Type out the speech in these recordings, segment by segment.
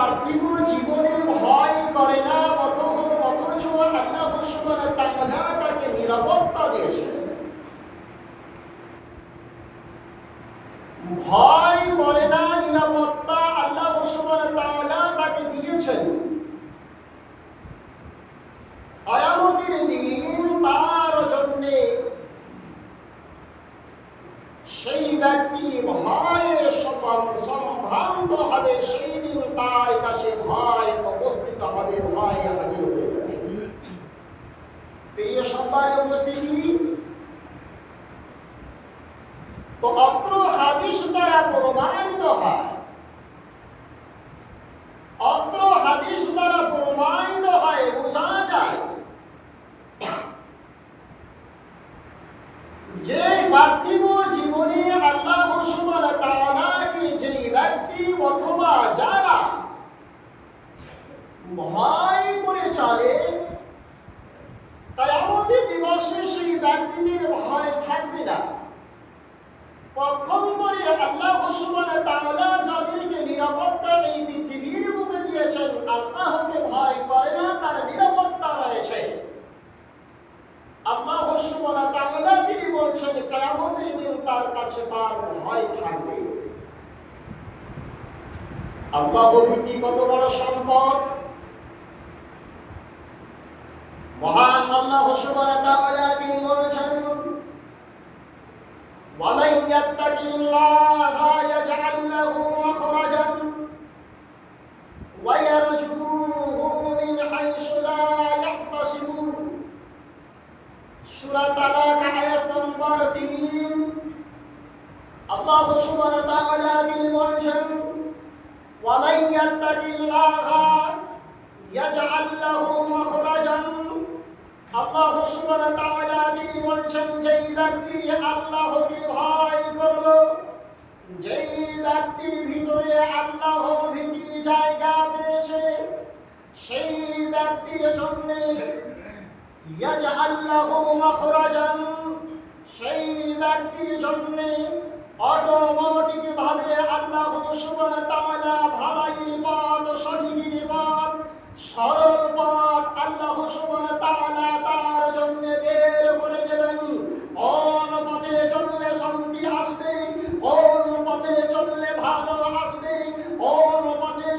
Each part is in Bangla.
পার্থিব জীবনে ভয় করে না, অথচ আল্লাহ সুবহানাহু ওয়া তাআলা তাকে নিরাপত্তা দিয়েছেন। ভয় করে না, নিরাপত্তা আল্লাহ সুবহানাহু ওয়া তাআলা তাকে দিয়েছেন। কিয়ামতের দিন তার জন্য সেই ব্যক্তি ভয়ে সম্ভ্রান্ত হবে, সেই দিন তার কাছে ভয় উপস্থিত হবে, ভয় হাজির হয়ে যাবে। প্রিয় সম্মানে উপস্থিতি, তো অত্র হাদিস দ্বারা প্রমাণিত হয়, অত্র হাদিস দ্বারা প্রমাণিত হয়, বোঝা যায় যে পার্থিব জীবনে আল্লাহ সুবহানাহু ওয়া তাআলাকে যে ব্যক্তি অথবা যারা ভয় করে চলে, কিয়ামতের দিবসে সেই ব্যক্তিদের ভয় থাকবে না। পক্ষান্তরে আল্লাহ সুবহানাহু ওয়া তাআলা যাদেরকে নিরাপত্তা এই পৃথিবীর বুকে দিয়েছেন, আল্লাহকে ভয় করে না, তার নিরাপত্তা রয়েছে। আল্লাহ সুবহানাহু ওয়া তাআলা তিনি বলছেন কিয়ামতের দিন তার কাছে তার ভয় থাকবে। আল্লাহ ভীতি কত বড় সম্পদ! মহান আল্লাহ সুবহানাহু ওয়া তাআলা তিনি বলছেন, ওয়া মান ইয়াত্তাকিল্লাহা ইয়াজআল লাহু মাখরাজান ওয়া ইয়ারযুকুহু মিন হাইসু লা ইয়াহতাসিবু। সূরা তালাক আয়াত নম্বর 3। আল্লাহ সুবহানাহু ওয়া তাআলা তিনি বলছেন, ওয়া মান ইয়াত্তাকিল্লাহা ইয়াজআল লাহু মাখরাজান। আল্লাহ সুবহানাহু ওয়া তাআলা তিনি বলছেন, যেই ব্যক্তি আল্লাহকে ভয় করলো, যেই ব্যক্তির ভিতরে আল্লাহ ভীতি জায়গা পেয়েছে, সেই ব্যক্তির জন্য ইয়াজআল লাহু মাখরাজান, সেই ব্যক্তির জন্য অটোমেটিক ভাবে আল্লাহ সুবহানাহু ওয়া তাআলা ভালাইর পথ, সঠিক পথ, সরল পথ আল্লাহ সুবহানাহু ওয়া তাআলা তার জন্য বের করে দেবেন। কোন পথে চললে শান্তি আসবে, কোন পথে চললে ভালো আসবে, কোন পথে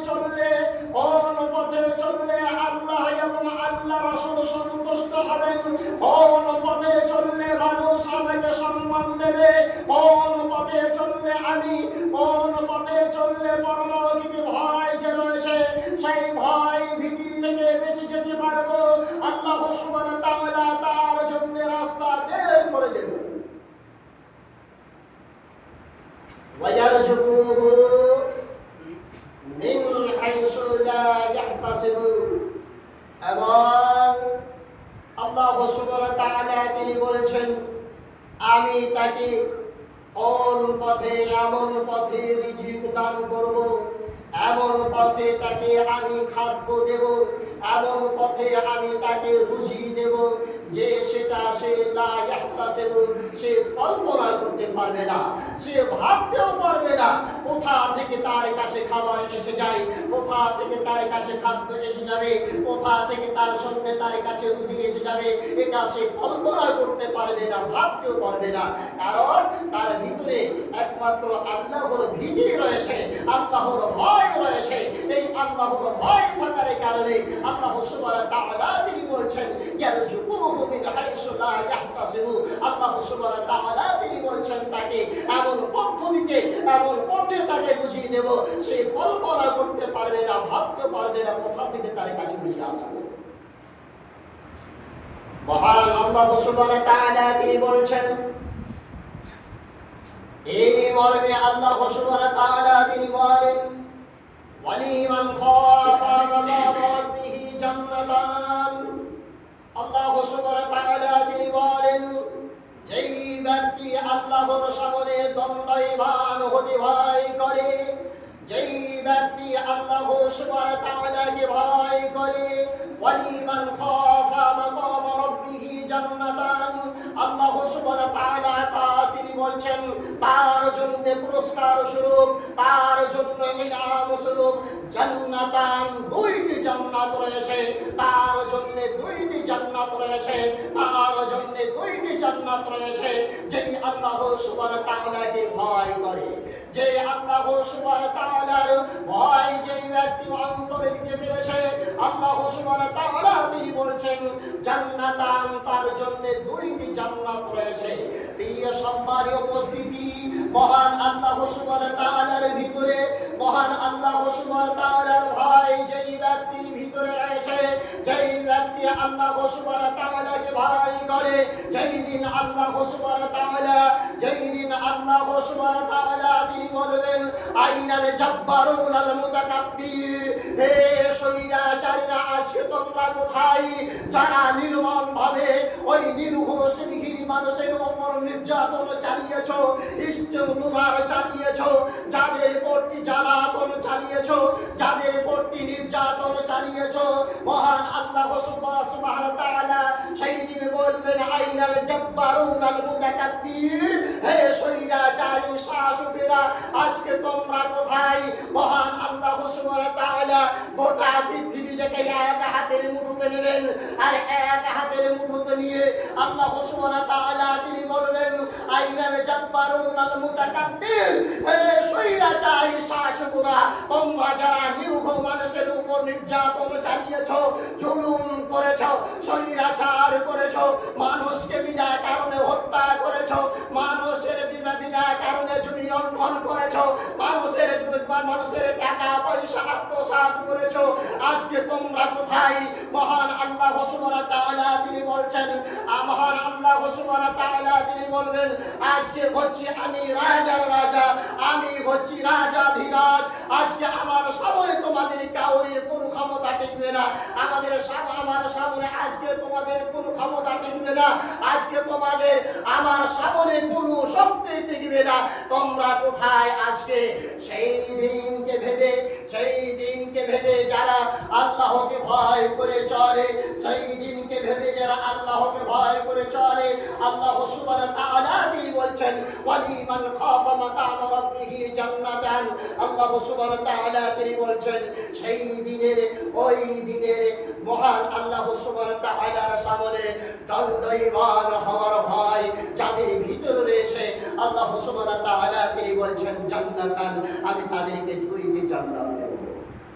চললে আল্লাহ এবং আল্লাহ রাসূল সন্তুষ্ট হবেন, কোন পথে চললে মানুষ আমাকে সম্মান দেবে, কোন পথে চললে কোন পথে চললে পরলৌকিক ভয় যে রয়েছে সেই ভয় ভীতি থেকে বেঁচে যেতে পারবো। আল্লাহ সুবহানাহু ওয়া তাআলা তার জন্য রাস্তা বের করে দেবেন। ওয়া ইয়ারযুকুহু মিন হাইসু লা ইয়াহতাসিবু। এবং আল্লাহ সুবহানাহু ওয়া তাআলা তিনি বলেছেন, আমি তাকে কোন পথে, এমন পথে রিজিক দান করব, এমন পথে তাকে আমি খাদ্য দেব, এমন পথে আমি তাকে রুজি দেব যে সেটা সে লা ইয়াহতাসিবু, সে কল্পনা করতে পারবে না, সে ভাবতেও পারবে না। কোথা থেকে তার কাছে খাবার এসে যায়, কোথা থেকে তার কাছে খাদ্য এসে যাবে, কোথা থেকে তার সঙ্গে তার কাছে রুজি এসে যাবে, এটা সে কল্পনা করতে পারবে না, ভাবতেও পারবে না। কারণ তার ভিতরে একমাত্র আল্লাহর ভীতি রয়েছে, আল্লাহর ভয় রয়েছে। এই আল্লাহর ভয় থাকার কারণে আল্লাহ সুবহানাহু ওয়া তাআলা তিনি বলছেন, ইয়ারযুকুহু মিন হাইসু লা ইয়াহতাসিবু। আল্লাহ সুবহানাহু ওয়া তাআলা তিনি বলছেন তাকে এমন পদ্ধতিতে, এমন পথে তাকে বুঝিয়ে দেব, সে কল্পনা করতে পারবে না, ভাবতে পারবে না কোথা থেকে তার কাছে নিয়ে আসবে। মহান আল্লাহ সুবহানাহু ওয়া তাআলা তিনি বলছেন, এই মর্মে আল্লাহ সুবহানাহু ওয়া তাআলা তিনি বলেন, ওয়ালিমান খাফা মাকাম রাব্বিহি জান্নাতান। আল্লাহ সুবহানাহু ওয়া তাআলা তিনি বলেন, যেই ব্যক্তি আল্লাহর সামনে দণ্ডায়মান হতে ভয় করে, যেই ব্যক্তি আল্লাহ সুবহানাহু ওয়া তাআলাকে ভয় করে, ওয়ালিমান খাফা মাকাম রাব্বিহি জান্নাতান। আল্লাহ সুবহানাহু ওয়া তাআলা তিনি বলছেন তার জন্য পুরস্কার স্বরূপ, তার জন্য ইনাম স্বরূপ জান্নাতান, দুইটি জান্নাত রয়েছে, তার জন্য দুইটি জান্নাত রয়েছে, তার জন্য দুইটি জান্নাত রয়েছে। যেই আল্লাহ সুবহানাহু ওয়া তাআলাকে ভয় করে, যে আল্লাহ সুবহানাহু ওয়া তাআলার ভয় যেই ব্যক্তি অন্তরে দিতে পেরেছে, আল্লাহ সুবহানাহু ওয়া তাআলা তিনি বলছেন জান্নাতান, তার জন্য দুইটি জান্নাত রয়েছে। প্রিয় সম্মানীয় উপস্থিতি, মহান আল্লাহ সুবহানাহু ওয়া তাআলার ভিতরে, মহান আল্লাহ সুবহানাহু ওয়া তাআলার ভয় যেই ব্যক্তির ভিতরে রয়েছে, যেই ব্যক্তি আল্লাহ সুবহানাহু ওয়া তাআলাকে ভয় করে, যেই দিন আল্লাহ সুবহানাহু ওয়া তাআলা, যেই দিন আল্লাহ সুবহানাহু ওয়া তাআলা তিনি বলবেন আইনাল জাব্বারুন আল মুতাকাব্বির, হে স্বৈরাচারীরা আজকে তোমরা কোথায়, যারা নির্মম ভাবে ওই নিরীহ শ্রীগিরি মানুষের উপর নির্যাতন চালিয়েছ, ইস্তেমবার চালিয়েছ, যাদের প্রতি জ্বালাতন চালিয়েছ, যাদের প্রতি নির্যাতন চালিয়েছ, মহান আল্লাহ সুবহানাহু ওয়া তাআলা সেই দিন বলবেন আইনাল জাব্বারুন আল মুতাকাব্বির, হে স্বৈরাচারী শাসকেরা আজকে তোমরা কোথায়। মহান আল্লাহ সুবহানাহু ওয়া তাআলা গোটা পৃথিবীটাকে এক হাতের মুঠোতে নেবেন, আর এক হাতের মুঠোতে নিয়ে আল্লাহ সুবহানাহু ওয়া তাআলা তিনি বলবেন আইনাল জাব্বারুন আল মুতাকাব্বির, হে স্বৈরাচারী শাসকরা তোমরা যারা নিরীহ মানুষের উপর নির্যাতন চালিয়েছ, জুলুম করেছ, স্বৈরাচার করেছ, মানুষকে বিনা কারণে হত্যা করেছ, মানুষের বিনা কারণে জমি লুণ্ঠন করেছ, মানুষের টাকা পয়সা আত্মসাৎ করেছ, আজকে তোমরা কোথায়। মহান আল্লাহ সুবহানাহু ওয়া তাআলা তিনি বলছেন, মহান আল্লাহ সুবহানাহু ওয়া তাআলা তিনি বলবেন আজকে হচ্ছি আমি রাজার রাজা, আমি হচ্ছি রাজাধিরাজ, আজকে আমার সামনে তোমাদের কাউরির কোনো ক্ষমতা টিকবে না, আমার সামনে আজকে তোমাদের কোনো ক্ষমতা টিকবে না, আজকে তোমাদের আমার সামনে কোনো শক্তি টিকবে না। তোমরা কোথায় আজকে। সেই দিনকে ভেবে, সেই দিনকে ভেবে যারা আল্লাহকে ভয় করে চলে, সেই দিনকে ভেবে যারা আল্লাহকে ভয় করে চলে, আল্লাহ সুবহানাহু ওয়া তাআলা তিনি বলছেন ওয়ালিমান খাফা মাকাম রাব্বিহি জান্নাতান, আল্লাহ সুবহানাহু ওয়া তাআলা তিনি বলছেন সেই দিনের, ওই দিনের মহান আল্লাহ সুবহানাহু ওয়া তাআলার সামনে দণ্ডায়মান হওয়ার ভয় যাদের ভিতরে রয়েছে, আল্লাহ সুবহানাহু ওয়া তাআলা তিনি বলছেন জান্নাতান, আমি তাদেরকে দুইটি জান্নাত দেব।